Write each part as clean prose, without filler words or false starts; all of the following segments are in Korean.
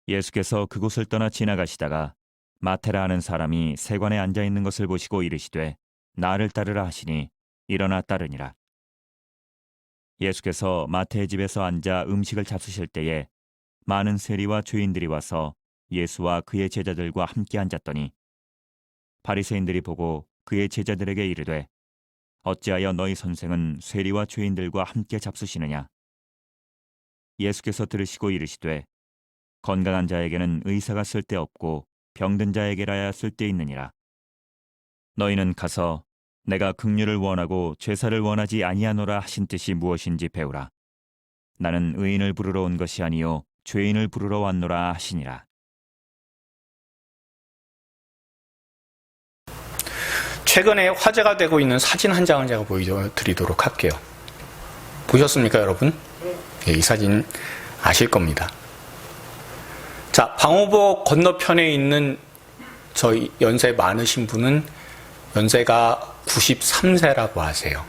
예수께서 그곳을 떠나 지나가시다가 마테라 하는 사람이 세관에 앉아 있는 것을 보시고 이르시되 나를 따르라 하시니 일어나 따르니라. 예수께서 마태의 집에서 앉아 음식을 잡수실 때에 많은 세리와 죄인들이 와서 예수와 그의 제자들과 함께 앉았더니 바리새인들이 보고 그의 제자들에게 이르되 어찌하여 너희 선생은 세리와 죄인들과 함께 잡수시느냐. 예수께서 들으시고 이르시되 건강한 자에게는 의사가 쓸데없고 병든 자에게라야 쓸데있느니라. 너희는 가서 내가 긍휼을 원하고 죄사를 원하지 아니하노라 하신 뜻이 무엇인지 배우라. 나는 의인을 부르러 온 것이 아니요 죄인을 부르러 왔노라 하시니라. 최근에 화제가 되고 있는 사진 한 장을 제가 보여드리도록 할게요. 보셨습니까, 여러분? 예, 이 사진 아실 겁니다. 자, 방호복 건너편에 있는 저희 연세 많으신 분은 연세가 93세라고 하세요.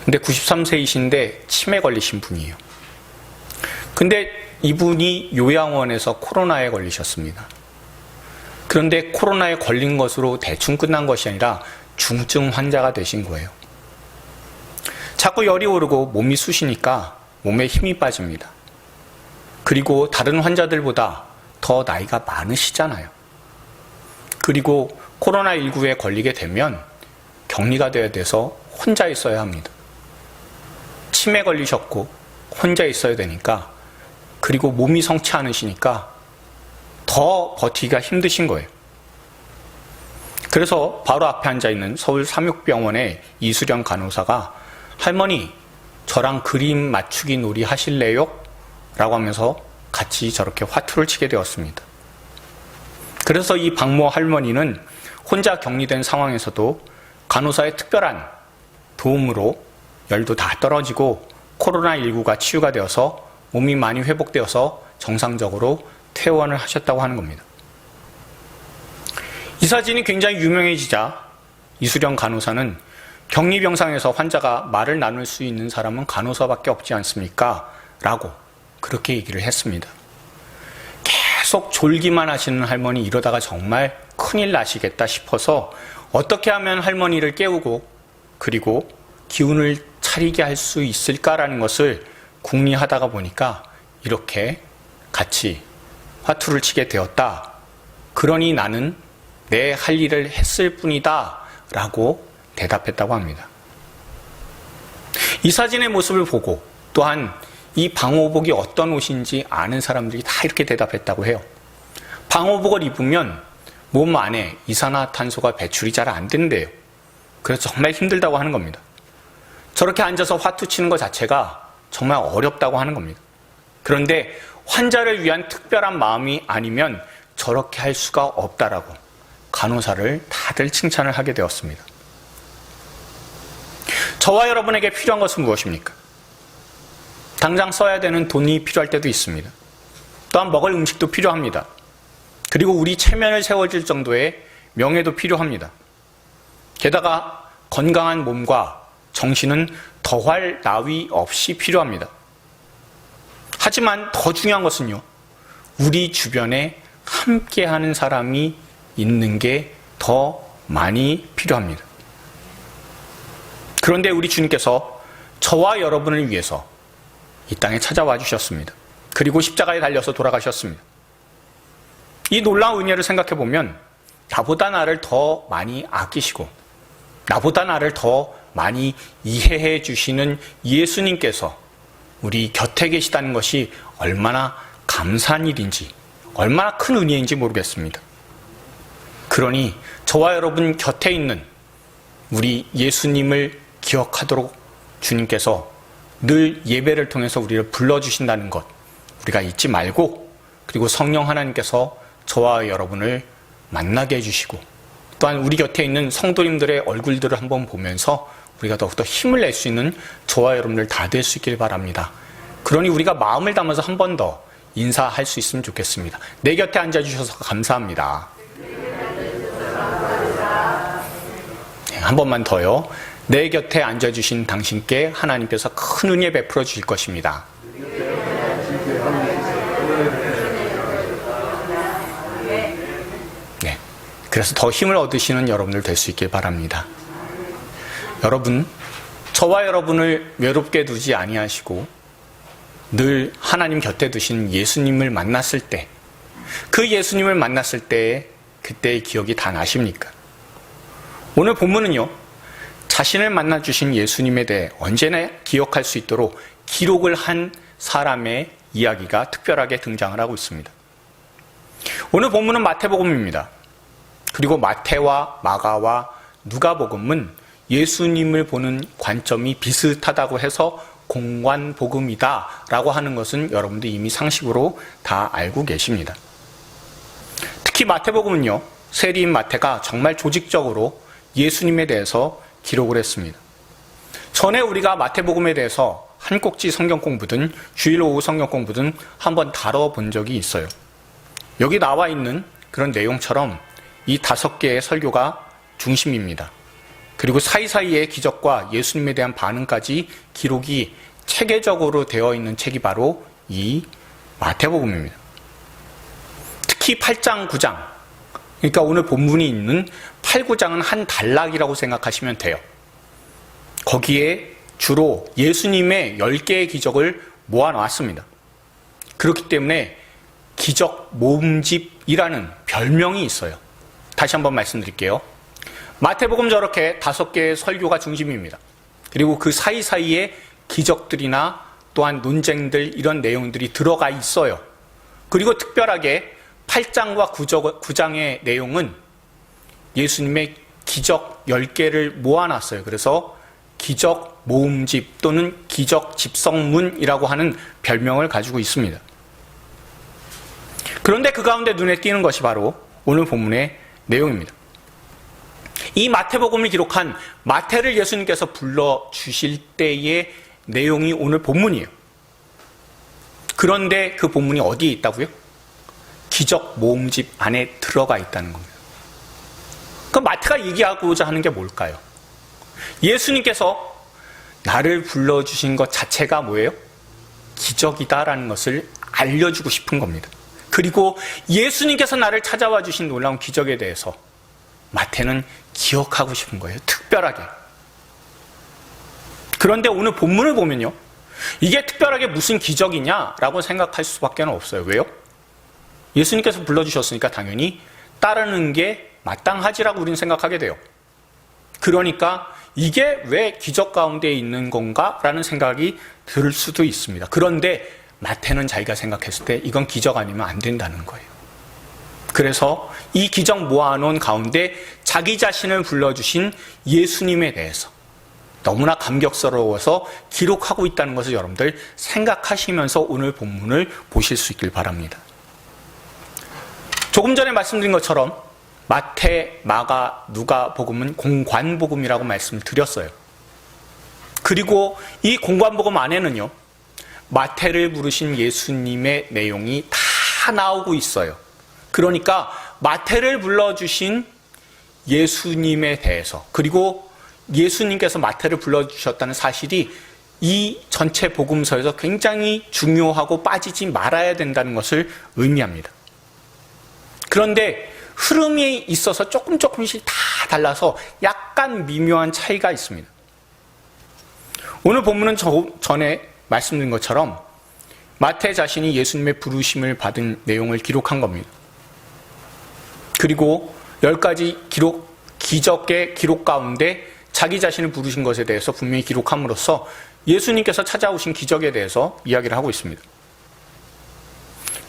근데 93세이신데 치매 걸리신 분이에요. 근데 이분이 요양원에서 코로나에 걸리셨습니다. 그런데 코로나에 걸린 것으로 대충 끝난 것이 아니라 중증 환자가 되신 거예요. 자꾸 열이 오르고 몸이 쑤시니까 몸에 힘이 빠집니다. 그리고 다른 환자들보다 더 나이가 많으시잖아요. 그리고 코로나19에 걸리게 되면 격리가 되어야 돼서 혼자 있어야 합니다. 치매 걸리셨고 혼자 있어야 되니까, 그리고 몸이 성치 않으시니까 더 버티기가 힘드신 거예요. 그래서 바로 앞에 앉아있는 서울 삼육병원의 이수령 간호사가 할머니 저랑 그림 맞추기 놀이 하실래요? 라고 하면서 같이 저렇게 화투를 치게 되었습니다. 그래서 이 박모 할머니는 혼자 격리된 상황에서도 간호사의 특별한 도움으로 열도 다 떨어지고 코로나19가 치유가 되어서 몸이 많이 회복되어서 정상적으로 퇴원을 하셨다고 하는 겁니다. 이 사진이 굉장히 유명해지자 이수령 간호사는 격리병상에서 환자가 말을 나눌 수 있는 사람은 간호사밖에 없지 않습니까? 라고 그렇게 얘기를 했습니다. 계속 졸기만 하시는 할머니 이러다가 정말 큰일 나시겠다 싶어서 어떻게 하면 할머니를 깨우고 그리고 기운을 차리게 할 수 있을까라는 것을 궁리하다가 보니까 이렇게 같이 화투를 치게 되었다. 그러니 나는 내 할 일을 했을 뿐이다 라고 대답했다고 합니다. 이 사진의 모습을 보고 또한 이 방호복이 어떤 옷인지 아는 사람들이 다 이렇게 대답했다고 해요. 방호복을 입으면 몸 안에 이산화탄소가 배출이 잘 안 된대요. 그래서 정말 힘들다고 하는 겁니다. 저렇게 앉아서 화투 치는 것 자체가 정말 어렵다고 하는 겁니다. 그런데 환자를 위한 특별한 마음이 아니면 저렇게 할 수가 없다라고 간호사를 다들 칭찬을 하게 되었습니다. 저와 여러분에게 필요한 것은 무엇입니까? 당장 써야 되는 돈이 필요할 때도 있습니다. 또한 먹을 음식도 필요합니다. 그리고 우리 체면을 세워줄 정도의 명예도 필요합니다. 게다가 건강한 몸과 정신은 더할 나위 없이 필요합니다. 하지만 더 중요한 것은요, 우리 주변에 함께하는 사람이 있는 게 더 많이 필요합니다. 그런데 우리 주님께서 저와 여러분을 위해서 이 땅에 찾아와 주셨습니다. 그리고 십자가에 달려서 돌아가셨습니다. 이 놀라운 은혜를 생각해 보면 나보다 나를 더 많이 아끼시고 나보다 나를 더 많이 이해해 주시는 예수님께서 우리 곁에 계시다는 것이 얼마나 감사한 일인지, 얼마나 큰 은혜인지 모르겠습니다. 그러니 저와 여러분 곁에 있는 우리 예수님을 기억하도록 주님께서 늘 예배를 통해서 우리를 불러주신다는 것 우리가 잊지 말고, 그리고 성령 하나님께서 저와 여러분을 만나게 해주시고 또한 우리 곁에 있는 성도님들의 얼굴들을 한번 보면서 우리가 더욱더 힘을 낼 수 있는 저와 여러분들 다 될 수 있길 바랍니다. 그러니 우리가 마음을 담아서 한 번 더 인사할 수 있으면 좋겠습니다. 내 곁에 앉아주셔서 감사합니다. 네, 한 번만 더요. 내 곁에 앉아주신 당신께 하나님께서 큰 은혜 베풀어 주실 것입니다. 그래서 더 힘을 얻으시는 여러분들 될 수 있길 바랍니다. 여러분, 저와 여러분을 외롭게 두지 아니하시고 늘 하나님 곁에 두신 예수님을 만났을 때, 그 예수님을 만났을 때 그때의 기억이 다 나십니까? 오늘 본문은요, 자신을 만나주신 예수님에 대해 언제나 기억할 수 있도록 기록을 한 사람의 이야기가 특별하게 등장을 하고 있습니다. 오늘 본문은 마태복음입니다. 그리고 마태와 마가와 누가복음은 예수님을 보는 관점이 비슷하다고 해서 공관복음이다 라고 하는 것은 여러분도 이미 상식으로 다 알고 계십니다. 특히 마태복음은요, 세리인 마태가 정말 조직적으로 예수님에 대해서 기록을 했습니다. 전에 우리가 마태복음에 대해서 한 꼭지 성경 공부든 주일 오후 성경 공부든 한번 다뤄본 적이 있어요. 여기 나와 있는 그런 내용처럼 이 5개의 설교가 중심입니다. 그리고 사이사이의 기적과 예수님에 대한 반응까지 기록이 체계적으로 되어 있는 책이 바로 이 마태복음입니다. 특히 8장, 9장, 그러니까 오늘 본문이 있는 8, 9장은 한 단락이라고 생각하시면 돼요. 거기에 주로 예수님의 10개의 기적을 모아놨습니다. 그렇기 때문에 기적 모음집이라는 별명이 있어요. 다시 한번 말씀드릴게요. 마태복음 저렇게 5개의 설교가 중심입니다. 그리고 그 사이사이에 기적들이나 또한 논쟁들 이런 내용들이 들어가 있어요. 그리고 특별하게 8장과 9장의 내용은 예수님의 기적 10개를 모아놨어요. 그래서 기적 모음집 또는 기적 집성문이라고 하는 별명을 가지고 있습니다. 그런데 그 가운데 눈에 띄는 것이 바로 오늘 본문의 내용입니다. 이 마태복음을 기록한 마태를 예수님께서 불러주실 때의 내용이 오늘 본문이에요. 그런데 그 본문이 어디에 있다고요? 기적 모음집 안에 들어가 있다는 겁니다. 그럼 마태가 얘기하고자 하는 게 뭘까요? 예수님께서 나를 불러주신 것 자체가 뭐예요? 기적이다라는 것을 알려주고 싶은 겁니다. 그리고 예수님께서 나를 찾아와 주신 놀라운 기적에 대해서 마태는 기억하고 싶은 거예요. 특별하게. 그런데 오늘 본문을 보면요, 이게 특별하게 무슨 기적이냐라고 생각할 수밖에 없어요. 왜요? 예수님께서 불러주셨으니까 당연히 따르는 게 마땅하지라고 우리는 생각하게 돼요. 그러니까 이게 왜 기적 가운데 있는 건가? 라는 생각이 들 수도 있습니다. 그런데 마태는 자기가 생각했을 때 이건 기적 아니면 안 된다는 거예요. 그래서 이 기적 모아놓은 가운데 자기 자신을 불러주신 예수님에 대해서 너무나 감격스러워서 기록하고 있다는 것을 여러분들 생각하시면서 오늘 본문을 보실 수 있길 바랍니다. 조금 전에 말씀드린 것처럼 마태, 마가, 누가복음은 공관복음이라고 말씀을 드렸어요. 그리고 이 공관복음 안에는요, 마태를 부르신 예수님의 내용이 다 나오고 있어요. 그러니까 마태를 불러주신 예수님에 대해서, 그리고 예수님께서 마태를 불러주셨다는 사실이 이 전체 복음서에서 굉장히 중요하고 빠지지 말아야 된다는 것을 의미합니다. 그런데 흐름이 있어서 조금씩 다 달라서 약간 미묘한 차이가 있습니다. 오늘 본문은 전에 말씀드린 것처럼 마태 자신이 예수님의 부르심을 받은 내용을 기록한 겁니다. 그리고 10가지 기적의 기록 가운데 자기 자신을 부르신 것에 대해서 분명히 기록함으로써 예수님께서 찾아오신 기적에 대해서 이야기를 하고 있습니다.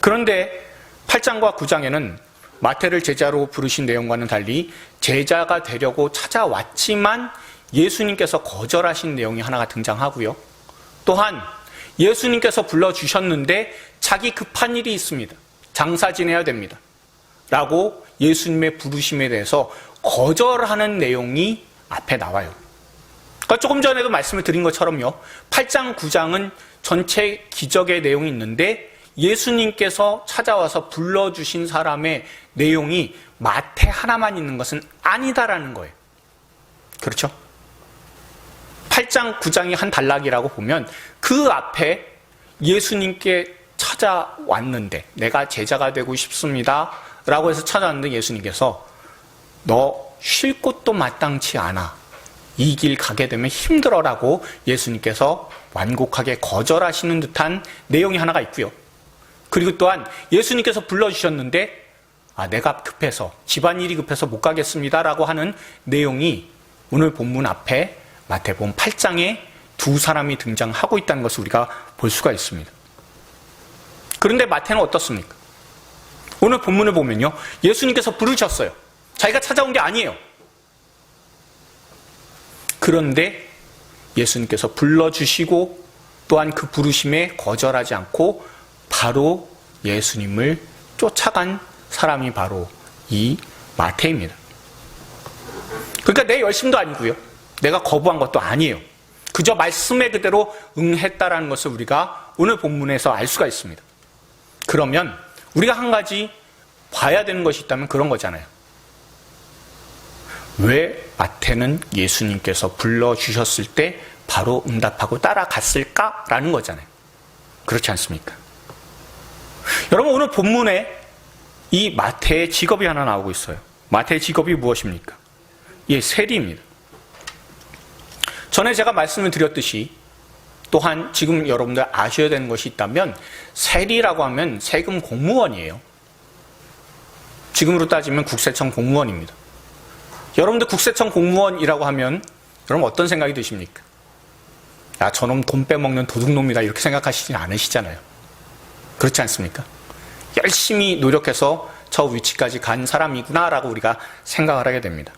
그런데 8장과 9장에는 마태를 제자로 부르신 내용과는 달리 제자가 되려고 찾아왔지만 예수님께서 거절하신 내용이 하나가 등장하고요. 또한 예수님께서 불러주셨는데 자기 급한 일이 있습니다. 장사 지내야 됩니다. 라고 예수님의 부르심에 대해서 거절하는 내용이 앞에 나와요. 그러니까 조금 전에도 말씀을 드린 것처럼요, 8장, 9장은 전체 기적의 내용이 있는데 예수님께서 찾아와서 불러주신 사람의 내용이 마태 하나만 있는 것은 아니다라는 거예요. 그렇죠? 8장, 9장이 한 단락이라고 보면 그 앞에 예수님께 찾아왔는데 내가 제자가 되고 싶습니다 라고 해서 찾아왔는데 예수님께서 너 쉴 곳도 마땅치 않아. 이 길 가게 되면 힘들어라고 예수님께서 완곡하게 거절하시는 듯한 내용이 하나가 있고요. 그리고 또한 예수님께서 불러주셨는데 내가 급해서 집안일이 급해서 못 가겠습니다라고 하는 내용이 오늘 본문 앞에 마태복음 8장에 두 사람이 등장하고 있다는 것을 우리가 볼 수가 있습니다. 그런데 마태는 어떻습니까? 오늘 본문을 보면요, 예수님께서 부르셨어요. 자기가 찾아온 게 아니에요. 그런데 예수님께서 불러주시고 또한 그 부르심에 거절하지 않고 바로 예수님을 쫓아간 사람이 바로 이 마태입니다. 그러니까 내 열심도 아니고요, 내가 거부한 것도 아니에요. 그저 말씀에 그대로 응했다라는 것을 우리가 오늘 본문에서 알 수가 있습니다. 그러면 우리가 한 가지 봐야 되는 것이 있다면 그런 거잖아요. 왜 마태는 예수님께서 불러주셨을 때 바로 응답하고 따라갔을까라는 거잖아요. 그렇지 않습니까? 여러분, 오늘 본문에 이 마태의 직업이 하나 나오고 있어요. 마태의 직업이 무엇입니까? 예, 세리입니다. 전에 제가 말씀을 드렸듯이 또한 지금 여러분들 아셔야 되는 것이 있다면 세리라고 하면 세금 공무원이에요. 지금으로 따지면 국세청 공무원입니다. 여러분들 국세청 공무원이라고 하면 여러분 어떤 생각이 드십니까? 야, 저놈 돈 빼먹는 도둑놈이다 이렇게 생각하시진 않으시잖아요. 그렇지 않습니까? 열심히 노력해서 저 위치까지 간 사람이구나라고 우리가 생각을 하게 됩니다.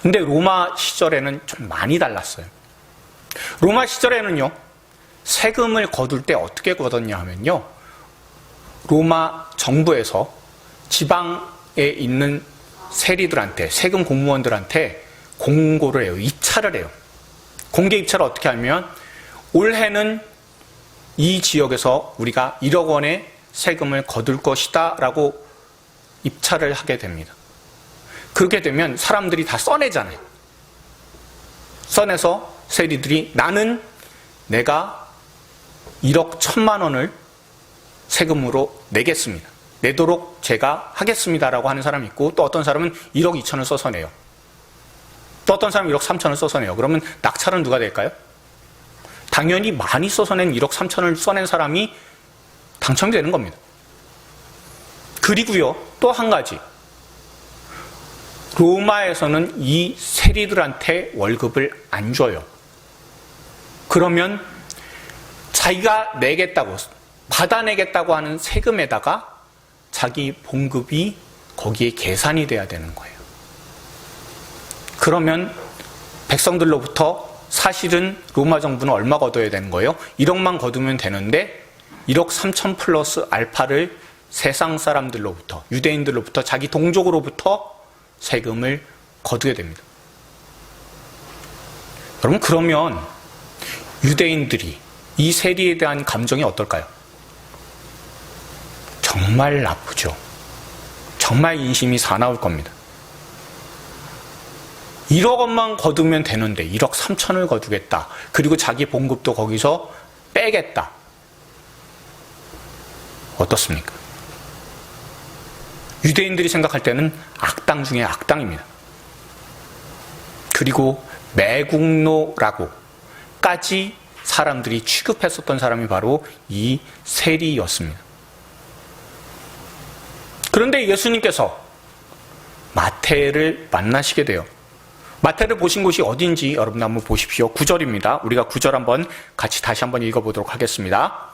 근데 로마 시절에는 좀 많이 달랐어요. 로마 시절에는요, 세금을 거둘 때 어떻게 거뒀냐 하면요, 로마 정부에서 지방에 있는 세리들한테, 세금 공무원들한테 공고를 해요. 입찰을 해요. 공개 입찰을 어떻게 하면 올해는 이 지역에서 우리가 1억 원의 세금을 거둘 것이다 라고 입찰을 하게 됩니다. 그렇게 되면 사람들이 다 써내잖아요. 써내서 세리들이 나는 내가 1억 1천만 원을 세금으로 내겠습니다. 내도록 제가 하겠습니다라고 하는 사람이 있고, 또 어떤 사람은 1억 2천을 써서 내요. 또 어떤 사람은 1억 3천을 써서 내요. 그러면 낙찰은 누가 될까요? 당연히 많이 써서 낸 1억 3천을 써낸 사람이 당첨이 되는 겁니다. 그리고요, 또 한 가지. 로마에서는 이 세리들한테 월급을 안 줘요. 그러면 자기가 내겠다고, 받아내겠다고 하는 세금에다가 자기 봉급이 거기에 계산이 돼야 되는 거예요. 그러면 백성들로부터 사실은 로마 정부는 얼마 거둬야 되는 거예요? 1억만 거두면 되는데 1억 3천 플러스 알파를 세상 사람들로부터, 유대인들로부터, 자기 동족으로부터 세금을 거두게 됩니다. 여러분, 그러면 유대인들이 이 세리에 대한 감정이 어떨까요? 정말 나쁘죠. 정말 인심이 사나울 겁니다. 1억 원만 거두면 되는데 1억 3천을 거두겠다. 그리고 자기 봉급도 거기서 빼겠다. 어떻습니까? 유대인들이 생각할 때는 악당 중에 악당입니다. 그리고 매국노라고까지 사람들이 취급했었던 사람이 바로 이 세리였습니다. 그런데 예수님께서 마태를 만나시게 돼요. 마태를 보신 곳이 어딘지 여러분 한번 보십시오. 9절입니다. 우리가 9절 한번 같이 다시 한번 읽어보도록 하겠습니다.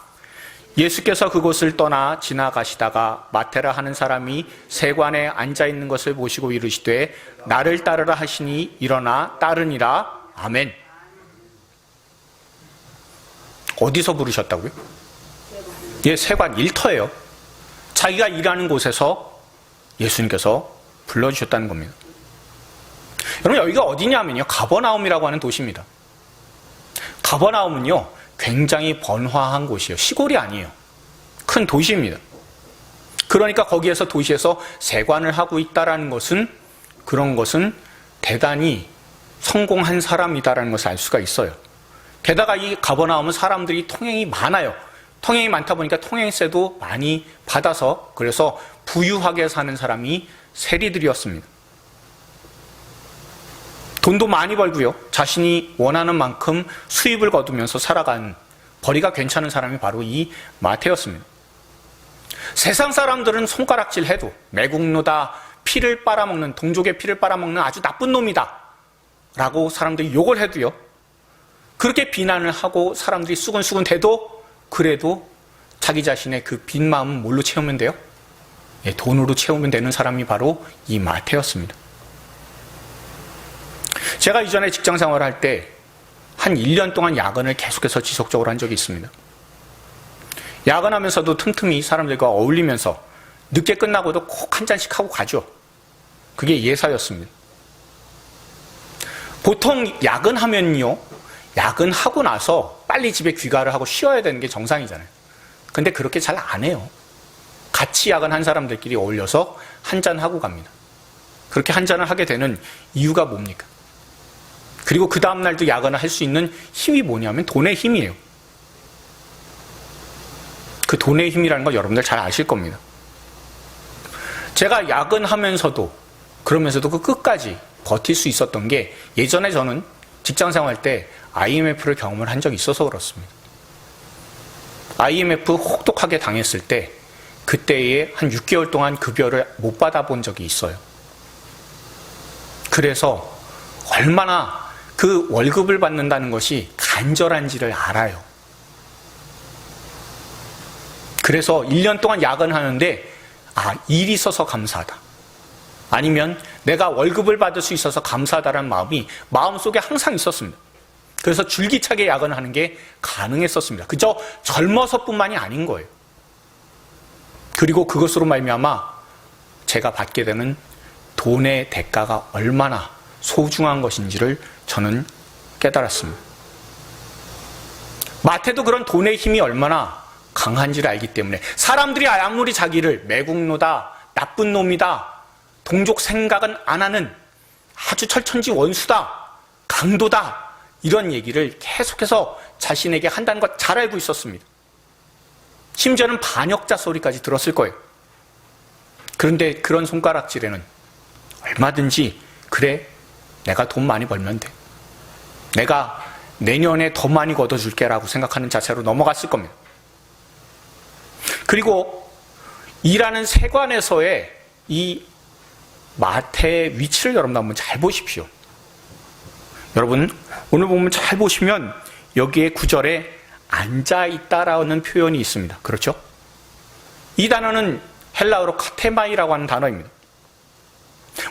예수께서 그곳을 떠나 지나가시다가 마태라 하는 사람이 세관에 앉아있는 것을 보시고 이르시되 나를 따르라 하시니 일어나 따르니라. 아멘. 어디서 부르셨다고요? 예, 세관 일터예요. 자기가 일하는 곳에서 예수님께서 불러주셨다는 겁니다. 여러분, 여기가 어디냐면요, 가버나움이라고 하는 도시입니다. 가버나움은요 굉장히 번화한 곳이에요. 시골이 아니에요. 큰 도시입니다. 그러니까 거기에서 도시에서 세관을 하고 있다라는 것은, 그런 것은 대단히 성공한 사람이다라는 것을 알 수가 있어요. 게다가 이 가버나움은 사람들이 통행이 많아요. 통행이 많다 보니까 통행세도 많이 받아서, 그래서 부유하게 사는 사람이 세리들이었습니다. 돈도 많이 벌고요. 자신이 원하는 만큼 수입을 거두면서 살아간 벌이가 괜찮은 사람이 바로 이 마태였습니다. 세상 사람들은 손가락질 해도 매국노다, 피를 빨아먹는, 동족의 피를 빨아먹는 아주 나쁜 놈이다 라고 사람들이 욕을 해도요, 그렇게 비난을 하고 사람들이 수근수근 대도 그래도 자기 자신의 그 빈 마음은 뭘로 채우면 돼요? 돈으로 채우면 되는 사람이 바로 이 마태였습니다. 제가 이전에 직장 생활을 할 때 한 1년 동안 야근을 계속해서 지속적으로 한 적이 있습니다. 야근하면서도 틈틈이 사람들과 어울리면서 늦게 끝나고도 꼭 한 잔씩 하고 가죠. 그게 예사였습니다. 보통 야근하면요, 야근하고 나서 빨리 집에 귀가를 하고 쉬어야 되는 게 정상이잖아요. 근데 그렇게 잘 안 해요. 같이 야근한 사람들끼리 어울려서 한 잔하고 갑니다. 그렇게 한 잔을 하게 되는 이유가 뭡니까? 그리고 그 다음날도 야근을 할 수 있는 힘이 뭐냐면 돈의 힘이에요. 그 돈의 힘이라는 걸 여러분들 잘 아실 겁니다. 제가 야근하면서도 그러면서도 그 끝까지 버틸 수 있었던 게, 예전에 저는 직장 생활 때 IMF를 경험을 한 적이 있어서 그렇습니다. IMF 혹독하게 당했을 때 그때에 한 6개월 동안 급여를 못 받아본 적이 있어요. 그래서 얼마나 그 월급을 받는다는 것이 간절한지를 알아요. 그래서 1년 동안 야근하는데 일이 있어서 감사하다, 아니면 내가 월급을 받을 수 있어서 감사하다라는 마음이 마음속에 항상 있었습니다. 그래서 줄기차게 야근을 하는 게 가능했었습니다. 그저 젊어서뿐만이 아닌 거예요. 그리고 그것으로 말미암아 제가 받게 되는 돈의 대가가 얼마나 소중한 것인지를 저는 깨달았습니다. 마태도 그런 돈의 힘이 얼마나 강한지를 알기 때문에 사람들이 아무리 자기를 매국노다, 나쁜 놈이다, 동족 생각은 안 하는 아주 철천지 원수다, 강도다, 이런 얘기를 계속해서 자신에게 한다는 것 잘 알고 있었습니다. 심지어는 반역자 소리까지 들었을 거예요. 그런데 그런 손가락질에는 얼마든지, 그래, 내가 돈 많이 벌면 돼, 내가 내년에 더 많이 걷어줄게 라고 생각하는 자세로 넘어갔을 겁니다. 그리고 일하는 세관에서의 이 마태의 위치를 여러분 한번 잘 보십시오. 여러분 오늘 보면 잘 보시면 여기에 9절에 앉아있다라는 표현이 있습니다. 그렇죠? 이 단어는 헬라어로 카테마이라고 하는 단어입니다.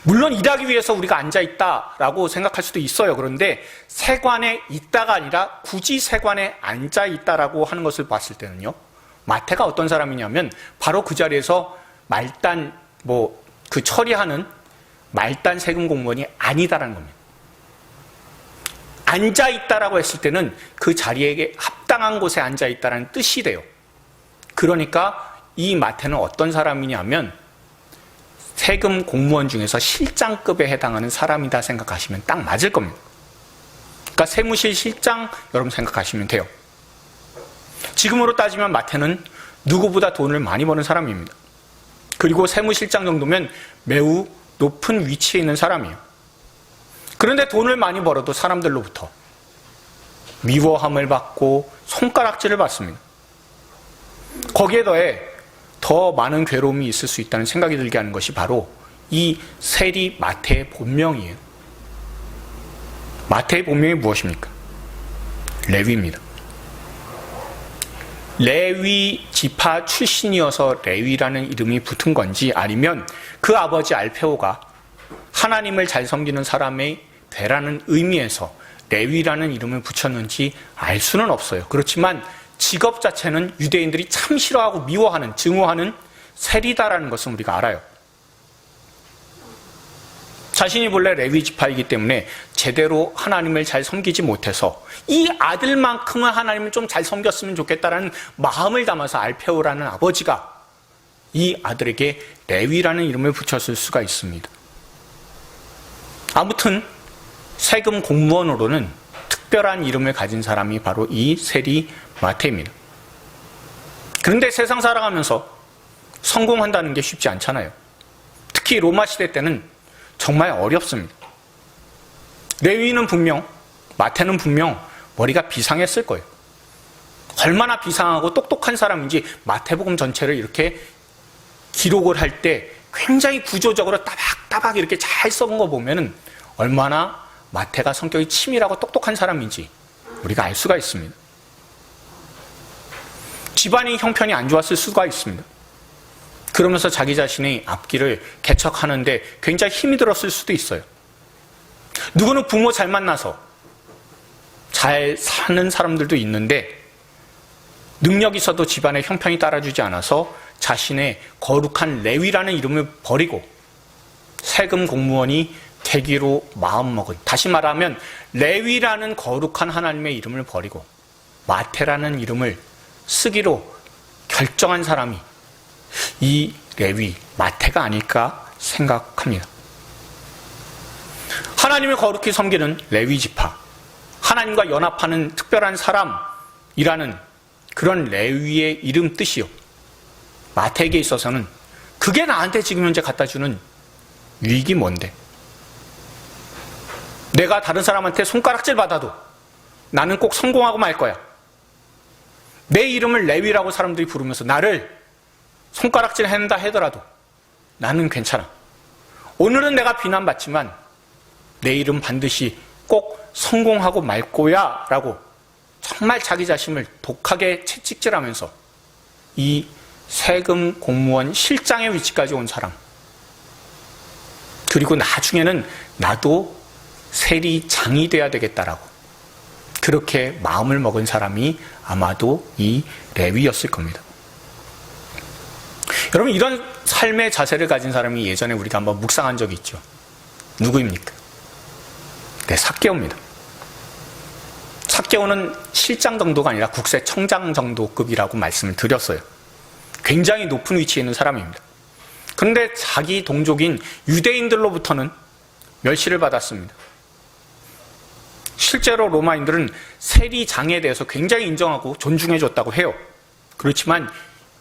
물론 일하기 위해서 우리가 앉아있다라고 생각할 수도 있어요. 그런데 세관에 있다가 아니라 굳이 세관에 앉아있다라고 하는 것을 봤을 때는요, 마태가 어떤 사람이냐면 바로 그 자리에서 말단, 그 처리하는 말단 세금 공무원이 아니다라는 겁니다. 앉아있다라고 했을 때는 그 자리에 합당한 곳에 앉아있다라는 뜻이 돼요. 그러니까 이 마태는 어떤 사람이냐면 세금 공무원 중에서 실장급에 해당하는 사람이다 생각하시면 딱 맞을 겁니다. 그러니까 세무실 실장 여러분 생각하시면 돼요. 지금으로 따지면 마태는 누구보다 돈을 많이 버는 사람입니다. 그리고 세무실장 정도면 매우 높은 위치에 있는 사람이에요. 그런데 돈을 많이 벌어도 사람들로부터 미워함을 받고 손가락질을 받습니다. 거기에 더해 더 많은 괴로움이 있을 수 있다는 생각이 들게 하는 것이 바로 이 세리 마태의 본명이에요. 마태의 본명이 무엇입니까? 레위입니다. 레위 지파 출신이어서 레위라는 이름이 붙은 건지, 아니면 그 아버지 알페오가 하나님을 잘 섬기는 사람의 되라는 의미에서 레위라는 이름을 붙였는지 알 수는 없어요. 그렇지만 직업 자체는 유대인들이 참 싫어하고 미워하는, 증오하는 세리다라는 것은 우리가 알아요. 자신이 본래 레위 지파이기 때문에 제대로 하나님을 잘 섬기지 못해서 이 아들만큼은 하나님을 좀 잘 섬겼으면 좋겠다라는 마음을 담아서 알페오라는 아버지가 이 아들에게 레위라는 이름을 붙였을 수가 있습니다. 아무튼 세금 공무원으로는 특별한 이름을 가진 사람이 바로 이 세리 마태입니다. 그런데 세상 살아가면서 성공한다는 게 쉽지 않잖아요. 특히 로마 시대 때는 정말 어렵습니다. 레위는 분명, 마태는 분명 머리가 비상했을 거예요. 얼마나 비상하고 똑똑한 사람인지 마태복음 전체를 이렇게 기록을 할 때 굉장히 구조적으로 따박따박 이렇게 잘 써본 거 보면은 얼마나 마태가 성격이 치밀하고 똑똑한 사람인지 우리가 알 수가 있습니다. 집안이 형편이 안 좋았을 수가 있습니다. 그러면서 자기 자신의 앞길을 개척하는데 굉장히 힘이 들었을 수도 있어요. 누구는 부모 잘 만나서 잘 사는 사람들도 있는데 능력이 있어도 집안의 형편이 따라주지 않아서 자신의 거룩한 레위라는 이름을 버리고 세금 공무원이 되기로 마음먹은, 다시 말하면 레위라는 거룩한 하나님의 이름을 버리고 마태라는 이름을 쓰기로 결정한 사람이 이 레위, 마태가 아닐까 생각합니다. 하나님을 거룩히 섬기는 레위 지파, 하나님과 연합하는 특별한 사람이라는 그런 레위의 이름 뜻이요, 마태에게 있어서는 그게 나한테 지금 현재 갖다 주는 유익이 뭔데? 내가 다른 사람한테 손가락질 받아도 나는 꼭 성공하고 말 거야. 내 이름을 레위라고 사람들이 부르면서 나를 손가락질 한다 하더라도 나는 괜찮아. 오늘은 내가 비난받지만 내일은 반드시 꼭 성공하고 말 거야 라고 정말 자기 자신을 독하게 채찍질하면서 이 세금 공무원 실장의 위치까지 온 사람, 그리고 나중에는 나도 세리장이 돼야 되겠다라고 그렇게 마음을 먹은 사람이 아마도 이 레위였을 겁니다. 여러분, 이런 삶의 자세를 가진 사람이 예전에 우리가 한번 묵상한 적이 있죠. 누구입니까? 네, 삭개오입니다. 삭개오는 실장 정도가 아니라 국세청장 정도급이라고 말씀을 드렸어요. 굉장히 높은 위치에 있는 사람입니다. 그런데 자기 동족인 유대인들로부터는 멸시를 받았습니다. 실제로 로마인들은 세리장에 대해서 굉장히 인정하고 존중해줬다고 해요. 그렇지만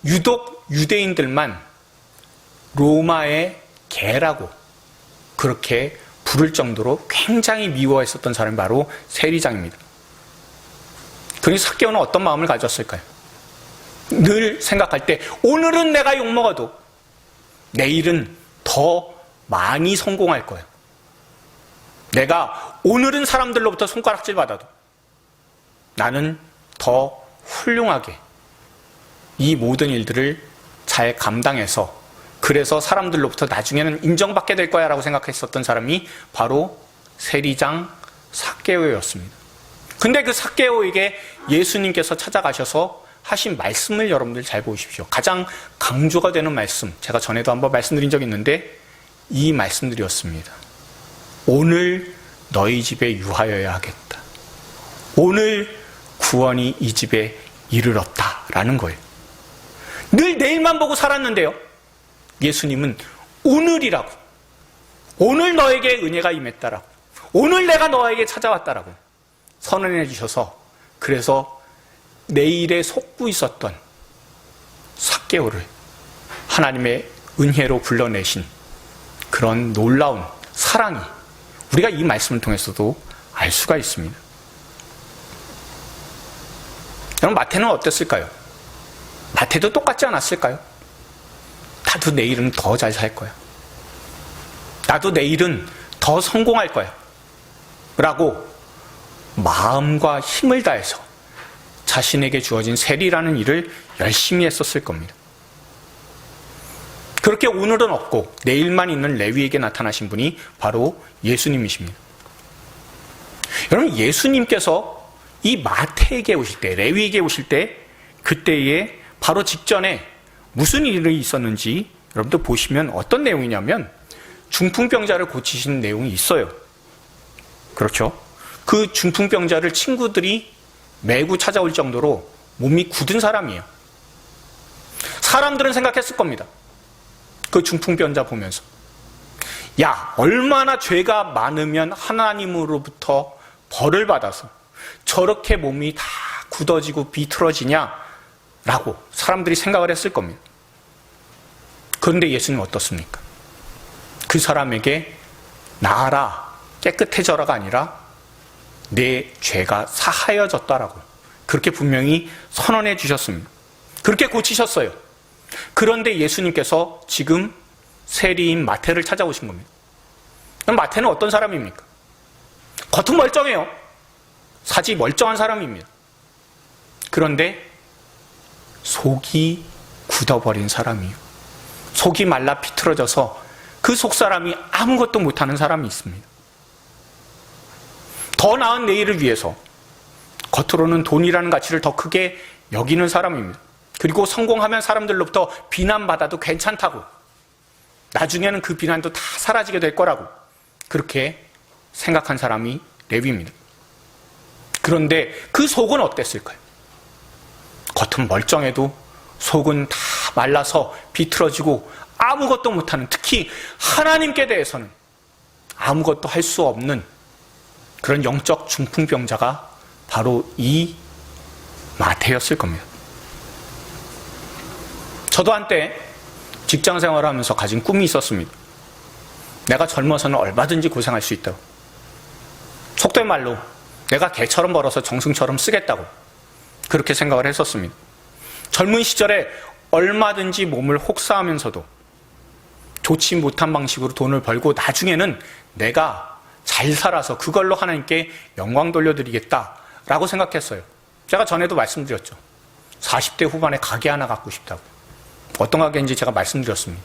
유독 유대인들만 로마의 개라고 그렇게 부를 정도로 굉장히 미워했었던 사람이 바로 세리장입니다. 그러니 삭개오는 어떤 마음을 가졌을까요? 늘 생각할 때 오늘은 내가 욕먹어도 내일은 더 많이 성공할 거야. 내가 오늘은 사람들로부터 손가락질 받아도 나는 더 훌륭하게 이 모든 일들을 잘 감당해서 그래서 사람들로부터 나중에는 인정받게 될 거야 라고 생각했었던 사람이 바로 세리장 삭개오였습니다. 근데 그 삭개오에게 예수님께서 찾아가셔서 하신 말씀을 여러분들 잘 보십시오. 가장 강조가 되는 말씀, 제가 전에도 한번 말씀드린 적이 있는데 이 말씀들이었습니다. 오늘 너희 집에 유하여야 하겠다. 오늘 구원이 이 집에 이르렀다 라는 거예요. 늘 내일만 보고 살았는데요, 예수님은 오늘이라고, 오늘 너에게 은혜가 임했다라고, 오늘 내가 너에게 찾아왔다라고 선언해 주셔서, 그래서 내일에 속고 있었던 삭개오를 하나님의 은혜로 불러내신 그런 놀라운 사랑이 우리가 이 말씀을 통해서도 알 수가 있습니다. 여러분, 마태는 어땠을까요? 마태도 똑같지 않았을까요? 나도 내일은 더 잘 살 거야. 나도 내일은 더 성공할 거야. 라고 마음과 힘을 다해서 자신에게 주어진 세리라는 일을 열심히 했었을 겁니다. 그렇게 오늘은 없고 내일만 있는 레위에게 나타나신 분이 바로 예수님이십니다. 여러분, 예수님께서 이 마태에게 오실 때, 레위에게 오실 때, 그때에 바로 직전에 무슨 일이 있었는지 여러분들 보시면 어떤 내용이냐면 중풍병자를 고치신 내용이 있어요. 그렇죠? 그 중풍병자를 친구들이 매구 찾아올 정도로 몸이 굳은 사람이에요. 사람들은 생각했을 겁니다. 그 중풍병자 보면서, 야, 얼마나 죄가 많으면 하나님으로부터 벌을 받아서 저렇게 몸이 다 굳어지고 비틀어지냐 라고 사람들이 생각을 했을 겁니다. 그런데 예수님 어떻습니까? 그 사람에게 나아라 깨끗해져라가 아니라 내 죄가 사하여졌다라고 그렇게 분명히 선언해 주셨습니다. 그렇게 고치셨어요. 그런데 예수님께서 지금 세리인 마태를 찾아오신 겁니다. 그럼 마태는 어떤 사람입니까? 겉은 멀쩡해요. 사지 멀쩡한 사람입니다. 그런데 속이 굳어버린 사람이에요. 속이 말라 비틀어져서 그 속사람이 아무것도 못하는 사람이 있습니다. 더 나은 내일을 위해서 겉으로는 돈이라는 가치를 더 크게 여기는 사람입니다. 그리고 성공하면 사람들로부터 비난받아도 괜찮다고, 나중에는 그 비난도 다 사라지게 될 거라고 그렇게 생각한 사람이 레위입니다. 그런데 그 속은 어땠을까요? 겉은 멀쩡해도 속은 다 말라서 비틀어지고 아무것도 못하는, 특히 하나님께 대해서는 아무것도 할 수 없는 그런 영적 중풍병자가 바로 이 마태였을 겁니다. 저도 한때 직장 생활을 하면서 가진 꿈이 있었습니다. 내가 젊어서는 얼마든지 고생할 수 있다고. 속된 말로 내가 개처럼 벌어서 정승처럼 쓰겠다고 그렇게 생각을 했었습니다. 젊은 시절에 얼마든지 몸을 혹사하면서도 좋지 못한 방식으로 돈을 벌고 나중에는 내가 잘 살아서 그걸로 하나님께 영광 돌려드리겠다라고 생각했어요. 제가 전에도 말씀드렸죠. 40대 후반에 가게 하나 갖고 싶다고. 어떤 가게인지 제가 말씀드렸습니다.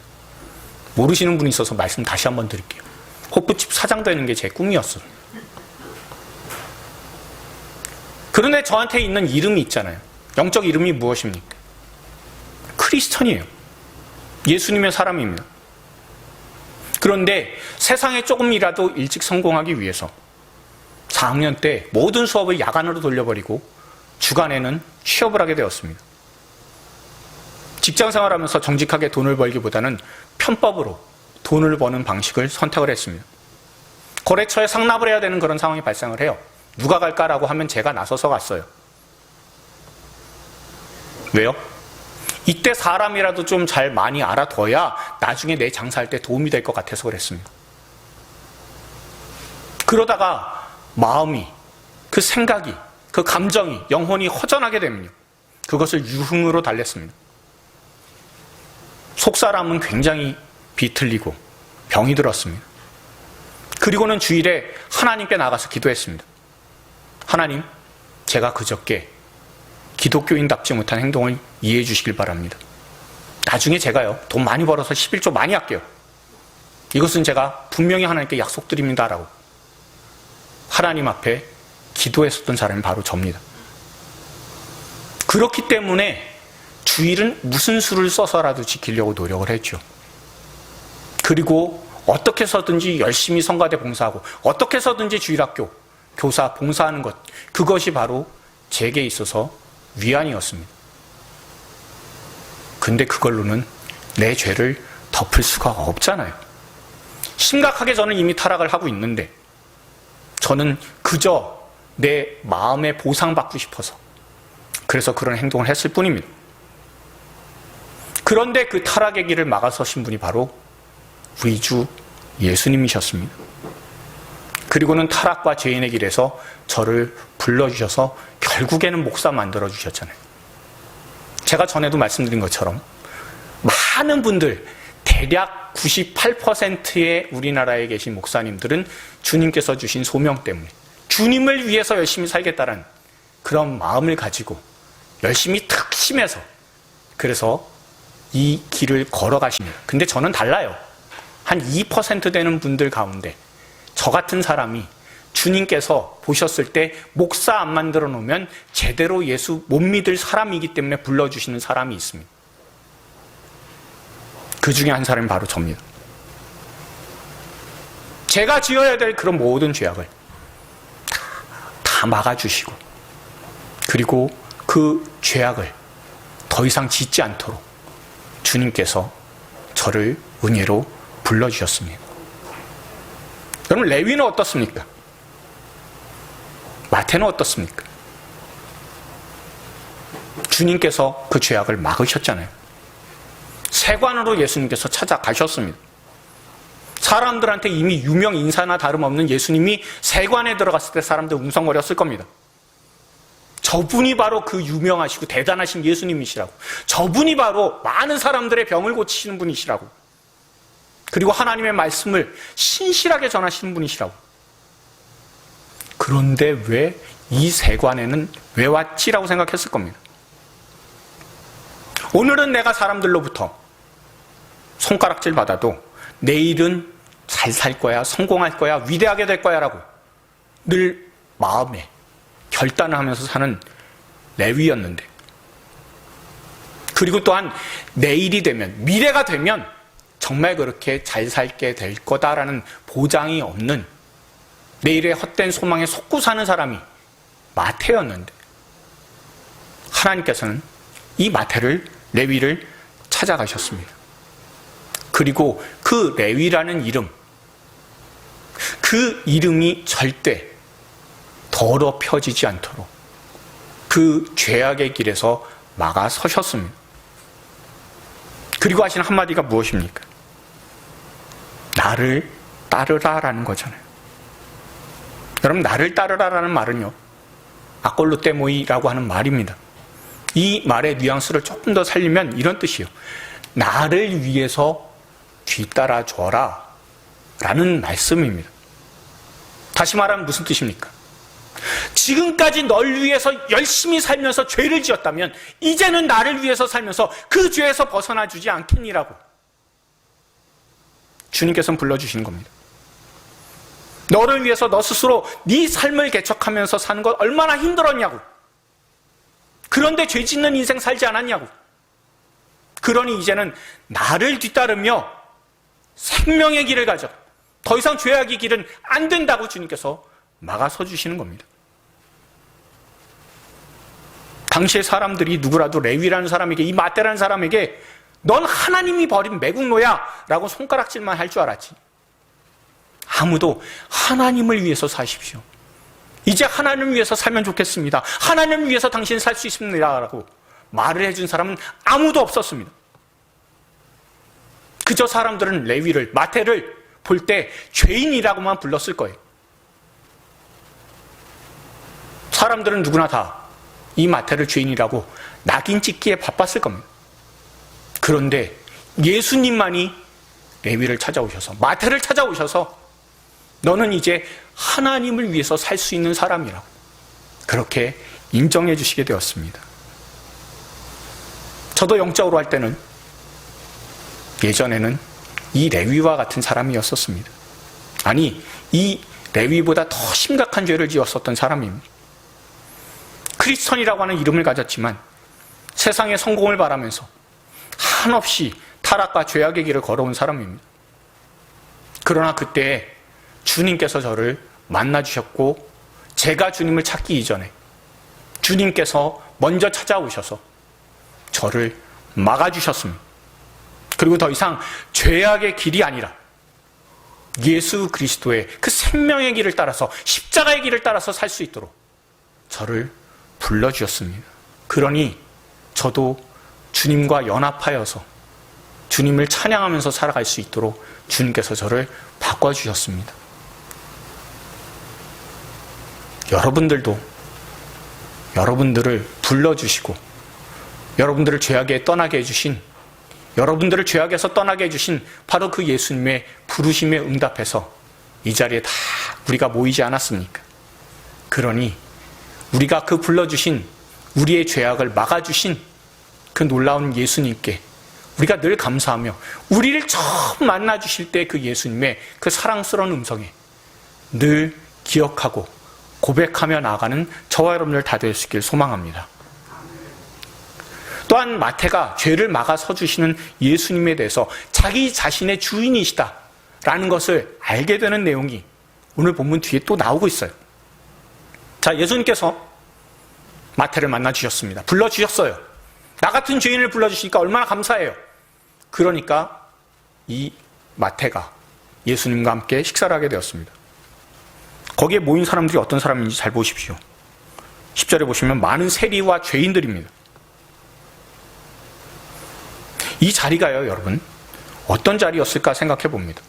모르시는 분이 있어서 말씀 다시 한번 드릴게요. 호프집 사장 되는 게 제 꿈이었어요. 그런데 저한테 있는 이름이 있잖아요. 영적 이름이 무엇입니까? 크리스천이에요. 예수님의 사람입니다. 그런데 세상에 조금이라도 일찍 성공하기 위해서 4학년 때 모든 수업을 야간으로 돌려버리고 주간에는 취업을 하게 되었습니다. 직장 생활하면서 정직하게 돈을 벌기보다는 편법으로 돈을 버는 방식을 선택을 했습니다. 거래처에 상납을 해야 되는 그런 상황이 발생을 해요. 누가 갈까라고 하면 제가 나서서 갔어요. 왜요? 이때 사람이라도 좀 잘 많이 알아둬야 나중에 내 장사할 때 도움이 될 것 같아서 그랬습니다. 그러다가 마음이, 그 생각이, 그 감정이, 영혼이 허전하게 되면요, 그것을 유흥으로 달랬습니다. 속사람은 굉장히 비틀리고 병이 들었습니다. 그리고는 주일에 하나님께 나가서 기도했습니다. 하나님, 제가 그저께 기독교인답지 못한 행동을 이해해 주시길 바랍니다. 나중에 제가요, 돈 많이 벌어서 11조 많이 할게요. 이것은 제가 분명히 하나님께 약속드립니다라고 하나님 앞에 기도했었던 사람이 바로 접니다. 그렇기 때문에 주일은 무슨 수를 써서라도 지키려고 노력을 했죠. 그리고 어떻게 해서든지 열심히 성가대 봉사하고 어떻게 해서든지 주일학교 교사 봉사하는 것, 그것이 바로 제게 있어서 위안이었습니다. 근데 그걸로는 내 죄를 덮을 수가 없잖아요. 심각하게 저는 이미 타락을 하고 있는데 저는 그저 내 마음에 보상받고 싶어서 그래서 그런 행동을 했을 뿐입니다. 그런데 그 타락의 길을 막아서신 분이 바로 우리 주 예수님이셨습니다. 그리고는 타락과 죄인의 길에서 저를 불러주셔서 결국에는 목사 만들어주셨잖아요. 제가 전에도 말씀드린 것처럼 많은 분들, 대략 98%의 우리나라에 계신 목사님들은 주님께서 주신 소명 때문에 주님을 위해서 열심히 살겠다는 그런 마음을 가지고 열심히 특심해서 그래서 이 길을 걸어가십니다. 근데 저는 달라요. 한 2% 되는 분들 가운데 저 같은 사람이 주님께서 보셨을 때 목사 안 만들어 놓으면 제대로 예수 못 믿을 사람이기 때문에 불러주시는 사람이 있습니다. 그 중에 한 사람이 바로 접니다. 제가 지어야 될 그런 모든 죄악을 다 막아주시고 그리고 그 죄악을 더 이상 짓지 않도록 주님께서 저를 은혜로 불러주셨습니다. 여러분, 레위는 어떻습니까? 마태는 어떻습니까? 주님께서 그 죄악을 막으셨잖아요. 세관으로 예수님께서 찾아가셨습니다. 사람들한테 이미 유명 인사나 다름없는 예수님이 세관에 들어갔을 때 사람들 웅성거렸을 겁니다. 저분이 바로 그 유명하시고 대단하신 예수님이시라고. 저분이 바로 많은 사람들의 병을 고치시는 분이시라고. 그리고 하나님의 말씀을 신실하게 전하시는 분이시라고. 그런데 왜 이 세관에는 왜 왔지라고 생각했을 겁니다. 오늘은 내가 사람들로부터 손가락질 받아도 내일은 잘 살 거야, 성공할 거야, 위대하게 될 거야 라고 늘 마음에 결단을 하면서 사는 레위였는데, 그리고 또한 내일이 되면, 미래가 되면 정말 그렇게 잘 살게 될 거다라는 보장이 없는 내일의 헛된 소망에 속고 사는 사람이 마태였는데, 하나님께서는 이 마태를, 레위를 찾아가셨습니다. 그리고 그 레위라는 이름, 그 이름이 절대 더럽혀지지 않도록 그 죄악의 길에서 막아서셨습니다. 그리고 하신 한마디가 무엇입니까? 나를 따르라라는 거잖아요. 여러분, 나를 따르라라는 말은요, 아꼴루테모이라고 하는 말입니다. 이 말의 뉘앙스를 조금 더 살리면 이런 뜻이에요. 나를 위해서 뒤따라줘라 라는 말씀입니다. 다시 말하면 무슨 뜻입니까? 지금까지 널 위해서 열심히 살면서 죄를 지었다면 이제는 나를 위해서 살면서 그 죄에서 벗어나 주지 않겠니라고 주님께서는 불러주시는 겁니다. 너를 위해서 너 스스로 네 삶을 개척하면서 사는 것 얼마나 힘들었냐고. 그런데 죄 짓는 인생 살지 않았냐고. 그러니 이제는 나를 뒤따르며 생명의 길을 가져. 더 이상 죄악의 길은 안 된다고 주님께서 막아서 주시는 겁니다. 당시의 사람들이 누구라도 레위라는 사람에게, 이 마태라는 사람에게 넌 하나님이 버린 매국노야 라고 손가락질만 할 줄 알았지. 아무도 하나님을 위해서 사십시오. 이제 하나님을 위해서 살면 좋겠습니다. 하나님을 위해서 당신 살 수 있습니다 라고 말을 해준 사람은 아무도 없었습니다. 그저 사람들은 레위를, 마태를 볼 때 죄인이라고만 불렀을 거예요. 사람들은 누구나 다 이 마태를 죄인이라고 낙인 찍기에 바빴을 겁니다. 그런데 예수님만이 레위를 찾아오셔서, 마태를 찾아오셔서 너는 이제 하나님을 위해서 살 수 있는 사람이라고 그렇게 인정해 주시게 되었습니다. 저도 영적으로 할 때는 예전에는 이 레위와 같은 사람이었었습니다. 아니, 이 레위보다 더 심각한 죄를 지었었던 사람입니다. 크리스천이라고 하는 이름을 가졌지만 세상의 성공을 바라면서 한없이 타락과 죄악의 길을 걸어온 사람입니다. 그러나 그때 주님께서 저를 만나주셨고, 제가 주님을 찾기 이전에 주님께서 먼저 찾아오셔서 저를 막아주셨습니다. 그리고 더 이상 죄악의 길이 아니라 예수 그리스도의 그 생명의 길을 따라서, 십자가의 길을 따라서 살 수 있도록 저를 불러주셨습니다. 그러니 저도 주님과 연합하여서 주님을 찬양하면서 살아갈 수 있도록 주님께서 저를 바꿔주셨습니다. 여러분들도 여러분들을 불러주시고, 여러분들을 죄악에 떠나게 해주신, 여러분들을 죄악에서 떠나게 해주신 바로 그 예수님의 부르심에 응답해서 이 자리에 다 우리가 모이지 않았습니까? 그러니 우리가 그 불러주신, 우리의 죄악을 막아주신 그 놀라운 예수님께 우리가 늘 감사하며, 우리를 처음 만나주실 때 그 예수님의 그 사랑스러운 음성에 늘 기억하고 고백하며 나아가는 저와 여러분들 다 될 수 있길 소망합니다. 또한 마태가 죄를 막아서 주시는 예수님에 대해서 자기 자신의 주인이시다 라는 것을 알게 되는 내용이 오늘 본문 뒤에 또 나오고 있어요. 자, 예수님께서 마태를 만나주셨습니다. 불러주셨어요. 나 같은 죄인을 불러주시니까 얼마나 감사해요. 그러니까 이 마태가 예수님과 함께 식사를 하게 되었습니다. 거기에 모인 사람들이 어떤 사람인지 잘 보십시오. 10절에 보시면 많은 세리와 죄인들입니다. 이 자리가요, 여러분, 어떤 자리였을까 생각해 봅니다.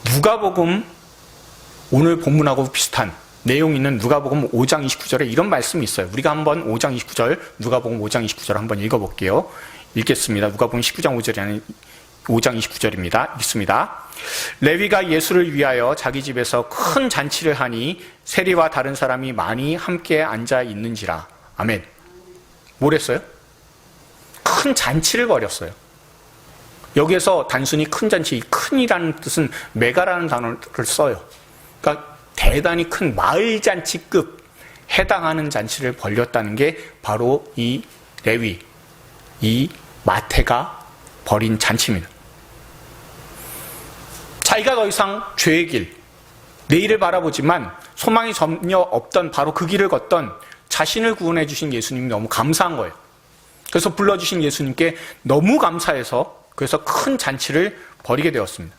누가복음 오늘 본문하고 비슷한 내용 있는 누가복음 5장 29절에 이런 말씀이 있어요. 우리가 한번 5장 29절, 누가복음 5장 29절 한번 읽어볼게요. 읽겠습니다. 누가복음 19장 5절이 아닌 5장 29절입니다. 읽습니다. 레위가 예수를 위하여 자기 집에서 큰 잔치를 하니 세리와 다른 사람이 많이 함께 앉아 있는지라. 아멘. 뭐랬어요? 큰 잔치를 벌였어요. 여기에서 단순히 큰 잔치, 큰이라는 뜻은 메가라는 단어를 써요. 그러니까 대단히 큰 마을 잔치급 해당하는 잔치를 벌였다는 게 바로 이 레위, 이 마태가 벌인 잔치입니다. 자기가 더 이상 죄의 길, 내일을 바라보지만 소망이 전혀 없던 바로 그 길을 걷던 자신을 구원해 주신 예수님이 너무 감사한 거예요. 그래서 불러주신 예수님께 너무 감사해서 그래서 큰 잔치를 벌이게 되었습니다.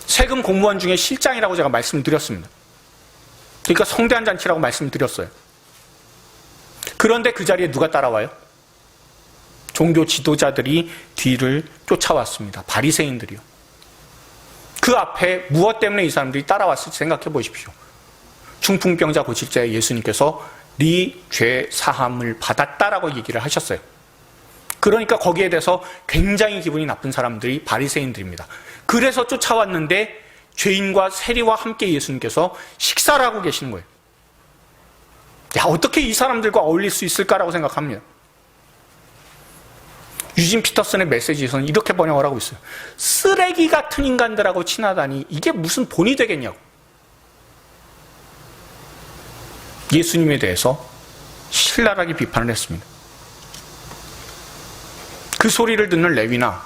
세금 공무원 중에 실장이라고 제가 말씀을 드렸습니다. 그러니까 성대한 잔치라고 말씀을 드렸어요. 그런데 그 자리에 누가 따라와요? 종교 지도자들이 뒤를 쫓아왔습니다. 바리새인들이요. 그 앞에 무엇 때문에 이 사람들이 따라왔을지 생각해 보십시오. 중풍병자 고칠 때 예수님께서 네 죄 사함을 받았다라고 얘기를 하셨어요. 그러니까 거기에 대해서 굉장히 기분이 나쁜 사람들이 바리새인들입니다. 그래서 쫓아왔는데 죄인과 세리와 함께 예수님께서 식사를 하고 계시는 거예요. 야, 어떻게 이 사람들과 어울릴 수 있을까라고 생각합니다. 유진 피터슨의 메시지에서는 이렇게 번역을 하고 있어요. 쓰레기 같은 인간들하고 친하다니 이게 무슨 본이 되겠냐고. 예수님에 대해서 신랄하게 비판을 했습니다. 그 소리를 듣는 레위나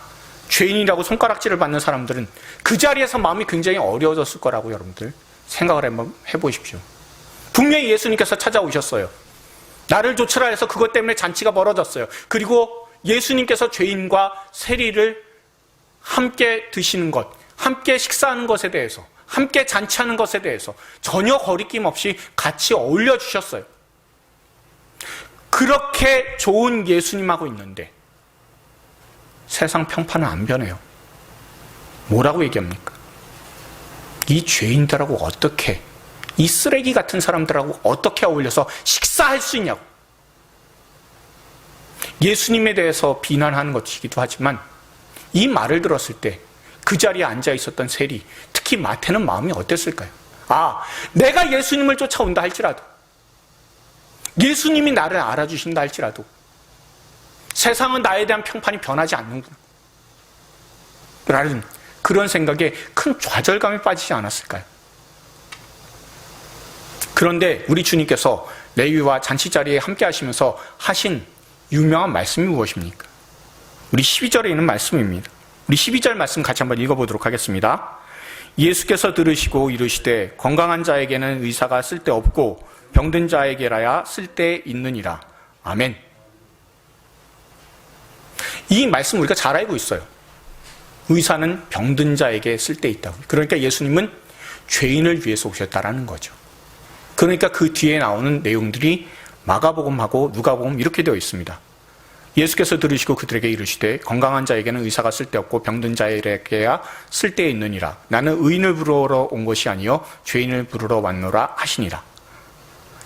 죄인이라고 손가락질을 받는 사람들은 그 자리에서 마음이 굉장히 어려워졌을 거라고 여러분들 생각을 한번 해보십시오. 분명히 예수님께서 찾아오셨어요. 나를 좇으라 해서 그것 때문에 잔치가 벌어졌어요. 그리고 예수님께서 죄인과 세리를 함께 드시는 것, 함께 식사하는 것에 대해서, 함께 잔치하는 것에 대해서 전혀 거리낌 없이 같이 어울려 주셨어요. 그렇게 좋은 예수님하고 있는데 세상 평판은 안 변해요. 뭐라고 얘기합니까? 이 죄인들하고 어떻게, 이 쓰레기 같은 사람들하고 어떻게 어울려서 식사할 수 있냐고. 예수님에 대해서 비난하는 것이기도 하지만 이 말을 들었을 때 그 자리에 앉아 있었던 세리, 특히 마태는 마음이 어땠을까요? 아, 내가 예수님을 쫓아온다 할지라도, 예수님이 나를 알아주신다 할지라도 세상은 나에 대한 평판이 변하지 않는구나 라는 그런 생각에 큰 좌절감에 빠지지 않았을까요? 그런데 우리 주님께서 레위와 잔치자리에 함께 하시면서 하신 유명한 말씀이 무엇입니까? 우리 12절에 있는 말씀입니다. 우리 12절 말씀 같이 한번 읽어보도록 하겠습니다. 예수께서 들으시고 이르시되 건강한 자에게는 의사가 쓸데없고 병든 자에게라야 쓸데있느니라. 아멘. 이 말씀 우리가 잘 알고 있어요. 의사는 병든 자에게 쓸데있다고. 그러니까 예수님은 죄인을 위해서 오셨다라는 거죠. 그러니까 그 뒤에 나오는 내용들이 마가복음하고 누가복음 이렇게 되어 있습니다. 예수께서 들으시고 그들에게 이르시되 건강한 자에게는 의사가 쓸데없고 병든 자에게야 쓸데있느니라. 나는 의인을 부르러 온 것이 아니요 죄인을 부르러 왔노라 하시니라.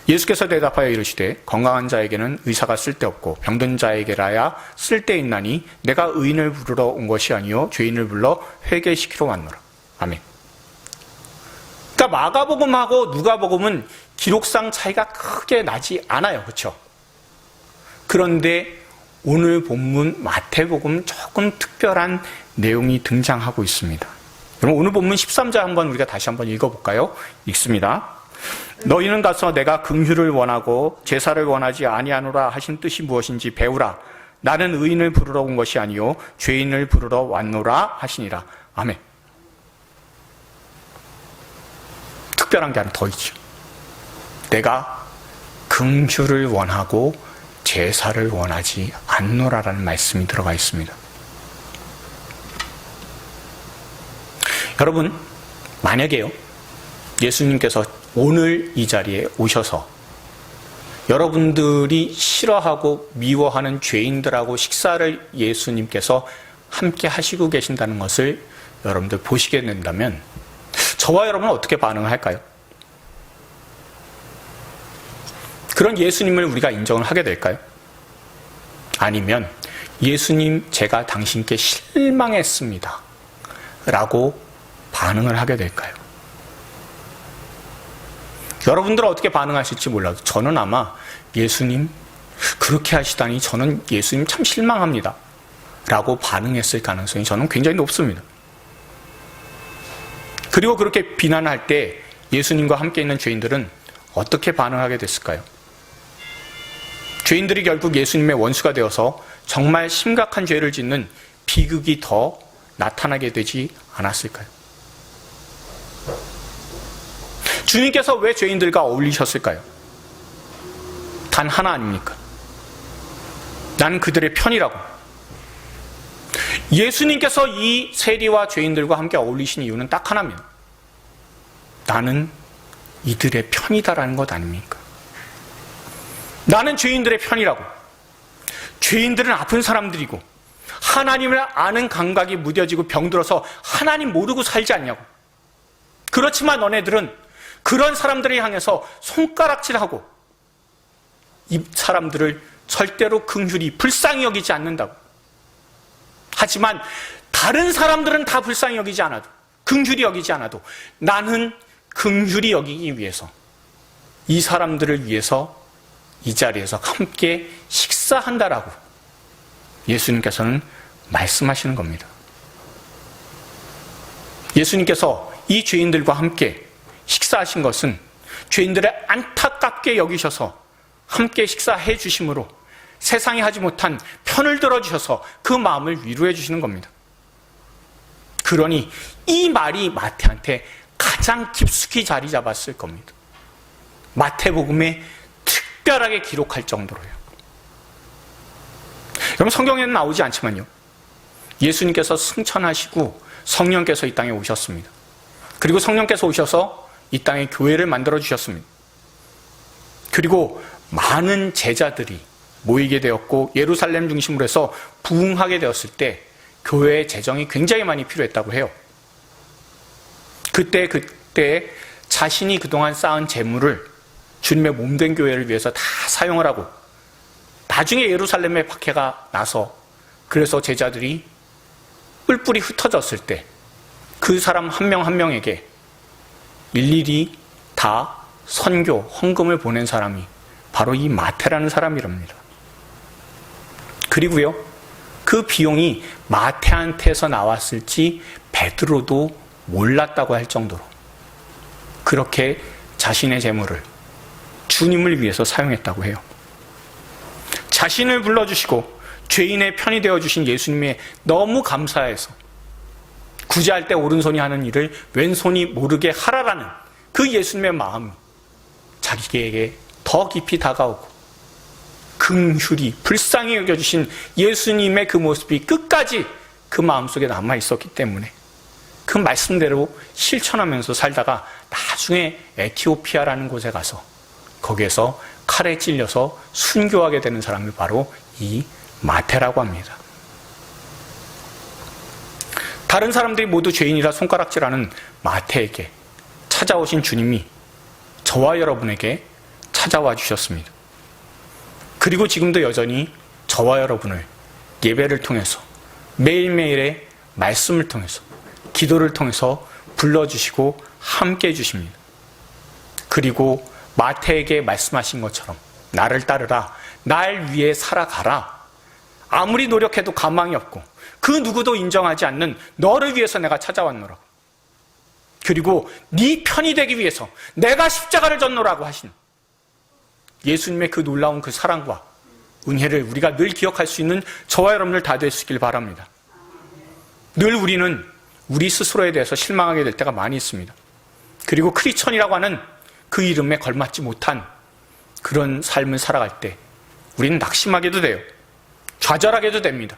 예수께서 대답하여 이르시되 건강한 자에게는 의사가 쓸데없고 병든 자에게라야 쓸데있나니 내가 의인을 부르러 온 것이 아니요 죄인을 불러 회개시키러 왔노라. 아멘. 그러니까 마가복음하고 누가복음은 기록상 차이가 크게 나지 않아요. 그렇죠? 그런데 오늘 본문 마태복음 조금 특별한 내용이 등장하고 있습니다. 여러분 오늘 본문 13절 한번 우리가 다시 한번 읽어볼까요? 읽습니다. 너희는 가서 내가 긍휼을 원하고 제사를 원하지 아니하노라 하신 뜻이 무엇인지 배우라. 나는 의인을 부르러 온 것이 아니요 죄인을 부르러 왔노라 하시니라. 아멘. 특별한 게 하나 더 있죠. 내가 긍휼을 원하고 제사를 원하지 않노라라는 말씀이 들어가 있습니다. 여러분, 만약에요, 예수님께서 오늘 이 자리에 오셔서 여러분들이 싫어하고 미워하는 죄인들하고 식사를 예수님께서 함께 하시고 계신다는 것을 여러분들 보시게 된다면 저와 여러분은 어떻게 반응할까요? 그런 예수님을 우리가 인정을 하게 될까요? 아니면 예수님, 제가 당신께 실망했습니다 라고 반응을 하게 될까요? 여러분들은 어떻게 반응하실지 몰라도 저는 아마 예수님 그렇게 하시다니 저는 예수님 참 실망합니다 라고 반응했을 가능성이 저는 굉장히 높습니다. 그리고 그렇게 비난할 때 예수님과 함께 있는 죄인들은 어떻게 반응하게 됐을까요? 죄인들이 결국 예수님의 원수가 되어서 정말 심각한 죄를 짓는 비극이 더 나타나게 되지 않았을까요? 주님께서 왜 죄인들과 어울리셨을까요? 단 하나 아닙니까? 나는 그들의 편이라고. 예수님께서 이 세리와 죄인들과 함께 어울리신 이유는 딱 하나입니다. 나는 이들의 편이다라는 것 아닙니까? 나는 죄인들의 편이라고. 죄인들은 아픈 사람들이고 하나님을 아는 감각이 무뎌지고 병들어서 하나님 모르고 살지 않냐고. 그렇지만 너네들은 그런 사람들을 향해서 손가락질하고 이 사람들을 절대로 긍휼히 불쌍히 여기지 않는다고. 하지만 다른 사람들은 다 불쌍히 여기지 않아도, 긍휼히 여기지 않아도 나는 긍휼히 여기기 위해서 이 사람들을 위해서 이 자리에서 함께 식사한다라고 예수님께서는 말씀하시는 겁니다. 예수님께서 이 죄인들과 함께 식사하신 것은 죄인들을 안타깝게 여기셔서 함께 식사해 주심으로 세상이 하지 못한 편을 들어주셔서 그 마음을 위로해 주시는 겁니다. 그러니 이 말이 마태한테 가장 깊숙이 자리 잡았을 겁니다. 마태복음에 특별하게 기록할 정도로요. 여러분, 성경에는 나오지 않지만요, 예수님께서 승천하시고 성령께서 이 땅에 오셨습니다. 그리고 성령께서 오셔서 이 땅에 교회를 만들어 주셨습니다. 그리고 많은 제자들이 모이게 되었고 예루살렘 중심으로 해서 부흥하게 되었을 때 교회의 재정이 굉장히 많이 필요했다고 해요. 그때 자신이 그동안 쌓은 재물을 주님의 몸된 교회를 위해서 다 사용을 하고 나중에 예루살렘에 박해가 나서 그래서 제자들이 뿔뿔이 흩어졌을 때 그 사람 한 명 한 명에게 일일이 다 선교, 헌금을 보낸 사람이 바로 이 마태라는 사람이랍니다. 그리고요, 그 비용이 마태한테서 나왔을지 베드로도 몰랐다고 할 정도로 그렇게 자신의 재물을 주님을 위해서 사용했다고 해요. 자신을 불러주시고 죄인의 편이 되어주신 예수님에 너무 감사해서 구제할 때 오른손이 하는 일을 왼손이 모르게 하라라는 그 예수님의 마음이 자기에게 더 깊이 다가오고 긍휼히 불쌍히 여겨주신 예수님의 그 모습이 끝까지 그 마음속에 남아있었기 때문에 그 말씀대로 실천하면서 살다가 나중에 에티오피아라는 곳에 가서 거기에서 칼에 찔려서 순교하게 되는 사람이 바로 이 마태라고 합니다. 다른 사람들이 모두 죄인이라 손가락질하는 마태에게 찾아오신 주님이 저와 여러분에게 찾아와 주셨습니다. 그리고 지금도 여전히 저와 여러분을 예배를 통해서 매일매일의 말씀을 통해서 기도를 통해서 불러주시고 함께 해주십니다. 그리고 마태에게 말씀하신 것처럼 나를 따르라, 날 위해 살아가라. 아무리 노력해도 가망이 없고 그 누구도 인정하지 않는 너를 위해서 내가 찾아왔노라. 그리고 네 편이 되기 위해서 내가 십자가를 졌노라고 하신 예수님의 그 놀라운 그 사랑과 은혜를 우리가 늘 기억할 수 있는 저와 여러분들 다 되시길 바랍니다. 늘 우리는 우리 스스로에 대해서 실망하게 될 때가 많이 있습니다. 그리고 크리스천이라고 하는 그 이름에 걸맞지 못한 그런 삶을 살아갈 때 우리는 낙심하게도 돼요. 좌절하게도 됩니다.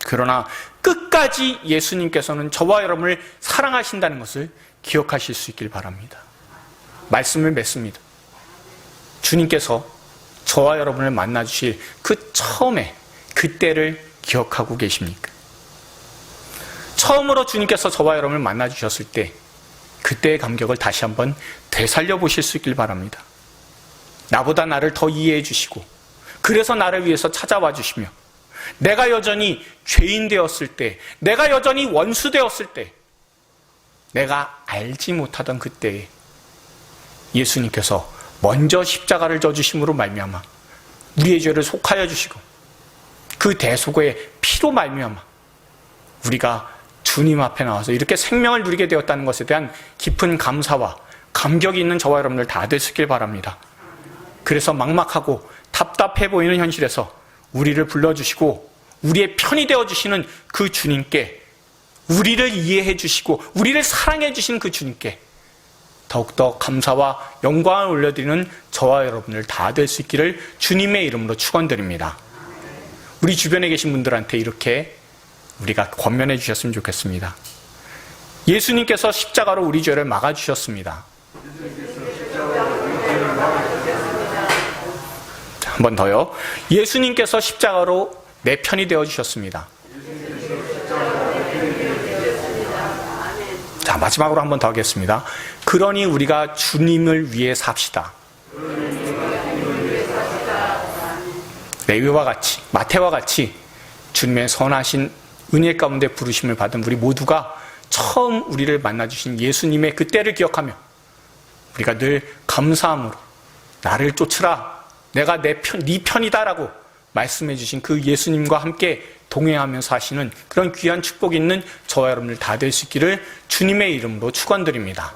그러나 끝까지 예수님께서는 저와 여러분을 사랑하신다는 것을 기억하실 수 있길 바랍니다. 말씀을 맺습니다. 주님께서 저와 여러분을 만나주실 그 처음에 그때를 기억하고 계십니까? 처음으로 주님께서 저와 여러분을 만나 주셨을 때 그때의 감격을 다시 한번 되살려 보실 수 있길 바랍니다. 나보다 나를 더 이해해 주시고 그래서 나를 위해서 찾아와 주시며 내가 여전히 죄인 되었을 때, 내가 여전히 원수 되었을 때, 내가 알지 못하던 그때에 예수님께서 먼저 십자가를 져주심으로 말미암아 우리의 죄를 속하여 주시고 그 대속의 피로 말미암아 우리가 주님 앞에 나와서 이렇게 생명을 누리게 되었다는 것에 대한 깊은 감사와 감격이 있는 저와 여러분들 다 되시길 바랍니다. 그래서 막막하고 답답해 보이는 현실에서 우리를 불러주시고 우리의 편이 되어주시는 그 주님께, 우리를 이해해 주시고 우리를 사랑해 주시는 그 주님께 더욱더 감사와 영광을 올려드리는 저와 여러분들 다 될 수 있기를 주님의 이름으로 축원드립니다. 우리 주변에 계신 분들한테 이렇게 우리가 권면해 주셨으면 좋겠습니다. 예수님께서 십자가로 우리 죄를 막아주셨습니다. 자, 한 번 더요. 예수님께서 십자가로 내 편이 되어주셨습니다. 자, 마지막으로 한 번 더 하겠습니다. 그러니 우리가 주님을 위해 삽시다. 레위와 같이, 마태와 같이 주님의 선하신 은혜 가운데 부르심을 받은 우리 모두가 처음 우리를 만나주신 예수님의 그때를 기억하며 우리가 늘 감사함으로 나를 쫓으라, 내가 네 편이다라고 말씀해 주신 그 예수님과 함께 동행하면서 하시는 그런 귀한 축복이 있는 저와 여러분들 다 될 수 있기를 주님의 이름으로 축원드립니다.